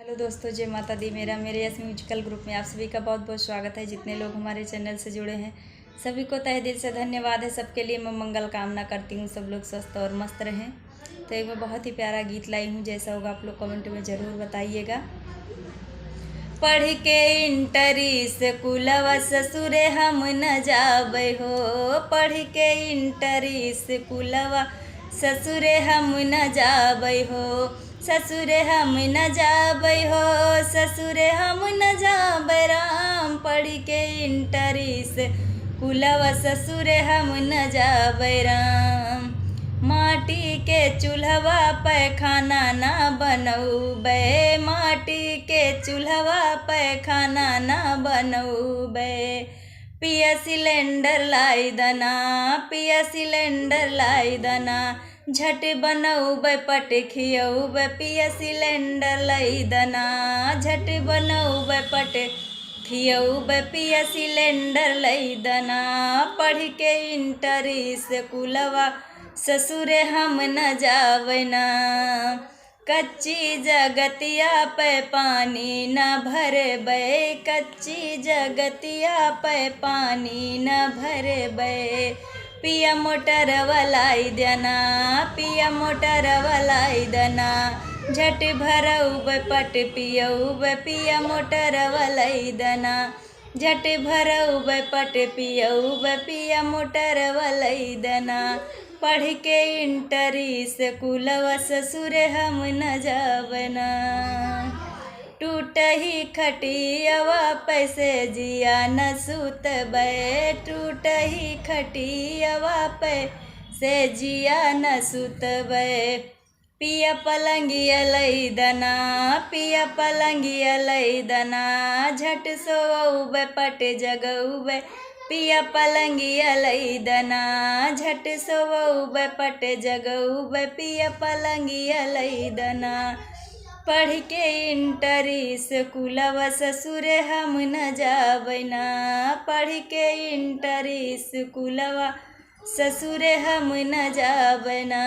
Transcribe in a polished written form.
Hello दोस्तों, जय माता दी। मेरे यस म्यूजिकल ग्रुप में आप सभी का बहुत बहुत स्वागत है। जितने लोग हमारे चैनल से जुड़े हैं सभी को तहे दिल से धन्यवाद है। सबके लिए मैं मंगल कामना करती हूँ, सब लोग स्वस्थ और मस्त रहें। तो एक मैं बहुत ही प्यारा गीत लाई हूँ, जैसा होगा आप लोग कमेंट में ज़रूर बताइएगा। पढ़ के इंटरी स्कूलवा ससुरे हम न जाबे हो, पढ़ के इंटरी स्कूलवा ससुरे हम न जाबे हो, ससुरे हम न जाबे हो, ससुरे हम न जाबे राम। पढ़ के इंटरी स्कूलवा ससुरे हम न जाबे राम। माटी के चूल्हवा पे खाना ना बनौबे, माटी के चूल्हवा पे खाना ना बनौबे। पिया सिलेंडर लाई दना, पिया सिलेंडर लाई दना, झट बनौबे पट खियौबे। पिया सिलेंडर लाई दना, झट बनौबे पट खियौबे। पिया सिलेंडर लाई दना। पढ़ के इंटरी स्कूलवा ससुरे हम न जावना, कच्ची जगतिया पे पानी न भरबे, कच्ची जगतिया पे पानी न भरबे। पिया मोटर वालाई देना, पिया मोटर वालाई देना, झट भरौबे पट पियौबे। पिया मोटर वालाई देना, झट भरौबे पट पियौबे। पिया मोटर वालाई देना। पढ़ के इंटरी स्कूलवा ससुरे हम न जावना। टूटही खटियावा पैसे जिया न सुतबे, टूटही खटियावा पैसे जिया न सुतबे। पिया पलंगिया लई दना, पिया पलंगिया लई दना, झट सोऊबे पट जगऊबे। पिया पलंगिया लई दना, झट सोऊबे पट जगऊबे। पिया पलंगिया लई दना। पढ़ के इंटरी स्कूलवा ससुरे हम न जावना, पढ़ के इंटरी स्कूलवा ससुरे हम न जावना।